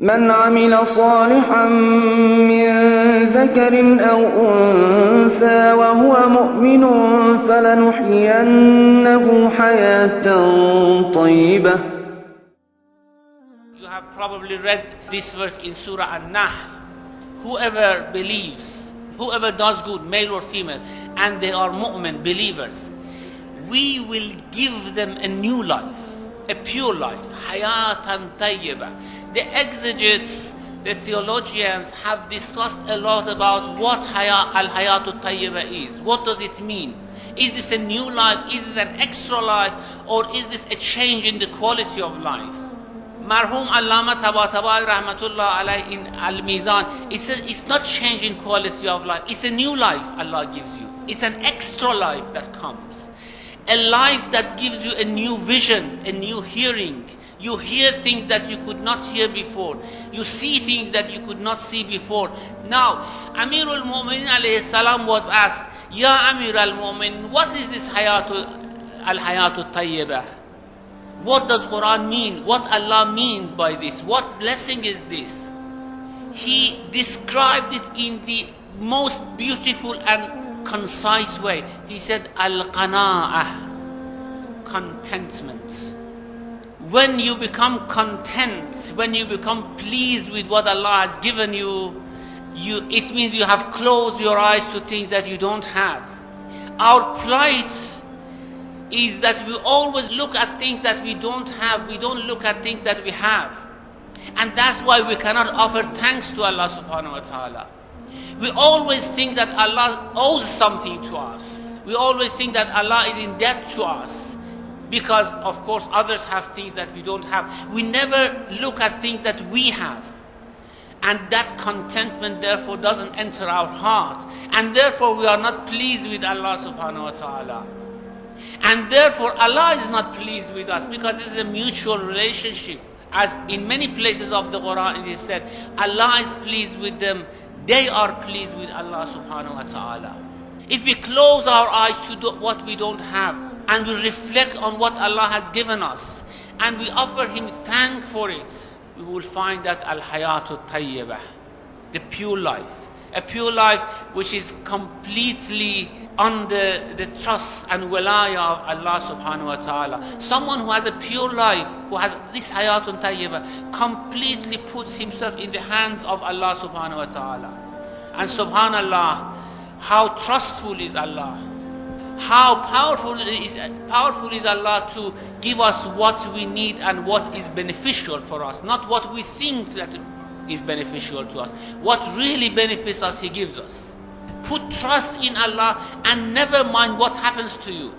من عمل صالحا من ذكر أو أنثى وهو مؤمن فلنحيينه حياة طيبة. You have probably read this verse in Surah An-Nahl. Whoever believes, whoever does good, male or female, and they are mu'min, believers, we will give them a new life, a pure life. Hayatun Tayyiba. The exegetes, the theologians have discussed a lot about what Al-Hayatun Tayyiba is. What does it mean? Is this a new life? Is this an extra life? Or is this a change in the quality of life? Marhum Allama Tabatabai Rahmatullah Alayhi in Al-Mizan, it says it's not changing quality of life. It's a new life Allah gives you. It's an extra life that comes. A life that gives you a new vision, a new hearing. You hear things that you could not hear before. You see things that you could not see before. Now, Amirul Mu'minin alayhi salam was asked, Ya Amir al-Mu'min, what is this Al-Hayatun Tayyibah? What does Quran mean? What Allah means by this? What blessing is this? He described it in the most beautiful and concise way. He said, Al-Qana'ah, contentment. When you become content, when you become pleased with what Allah has given you, it means you have closed your eyes to things that you don't have. Our plight is that we always look at things that we don't have. We don't look at things that we have. And that's why we cannot offer thanks to Allah subhanahu wa ta'ala. We always think that Allah owes something to us. We always think that Allah is in debt to us. Because of course others have things that we don't have. We never look at things that we have. And that contentment therefore doesn't enter our heart. And therefore we are not pleased with Allah subhanahu wa ta'ala. And therefore Allah is not pleased with us, because this is a mutual relationship. As in many places of the Quran it is said, Allah is pleased with them, they are pleased with Allah subhanahu wa ta'ala. If we close our eyes to what we don't have, and we reflect on what Allah has given us, and we offer Him thank for it, we will find that Al-Hayatun Tayyibah, the pure life. A pure life which is completely under the trust and wilaya of Allah subhanahu wa ta'ala. Someone who has a pure life, who has this Hayatun Tayyibah, completely puts himself in the hands of Allah subhanahu wa ta'ala. And subhanallah, how trustful is Allah. How powerful is Allah to give us what we need and what is beneficial for us. Not what we think that is beneficial to us. What really benefits us, He gives us. Put trust in Allah and never mind what happens to you.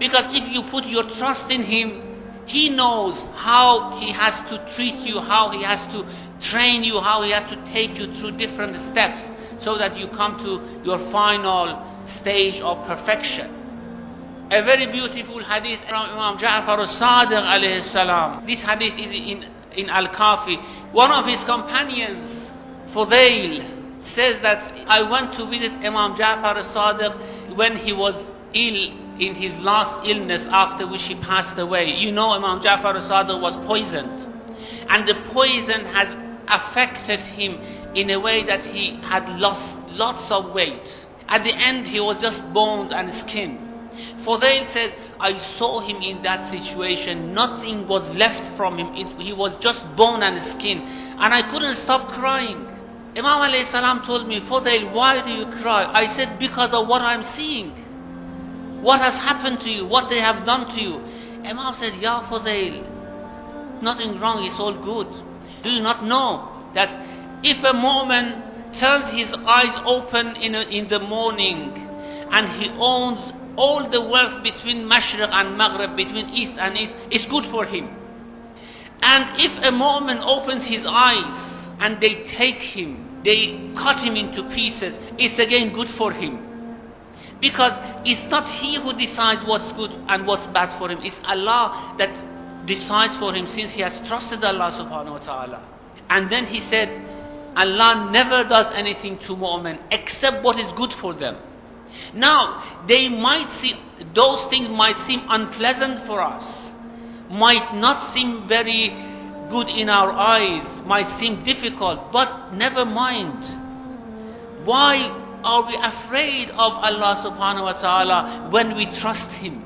Because if you put your trust in Him, He knows how He has to treat you, how He has to train you, how He has to take you through different steps so that you come to your final stage of perfection. A very beautiful hadith from Imam Ja'far al-Sadiq alayhi salam. This hadith is in Al-Kafi. One of his companions, Fudail, says that I went to visit Imam Ja'far al-Sadiq when he was ill, in his last illness, after which he passed away. You know, Imam Ja'far al-Sadiq was poisoned, and the poison has affected him in a way that he had lost lots of weight. At the end he was just bones and skin. Fudail says, I saw him in that situation, nothing was left from him, he was just bone and skin, and I couldn't stop crying. Imam alayhi salam told me, Fudail, why do you cry? I said, because of what I'm seeing. What has happened to you, what they have done to you. Imam said, Ya Fudail, nothing wrong, it's all good. Do you not know that if a mu'min turns his eyes open in the morning and he owns all the wealth between Mashriq and Maghrib, between East and East, it's good for him. And if a mu'min opens his eyes and they take him, they cut him into pieces, it's again good for him. Because it's not he who decides what's good and what's bad for him, it's Allah that decides for him, since he has trusted Allah subhanahu wa ta'ala. And then he said, Allah never does anything to mu'min except what is good for them. Now, those things might seem unpleasant for us, might not seem very good in our eyes, might seem difficult, but never mind. Why are we afraid of Allah subhanahu wa ta'ala when we trust Him?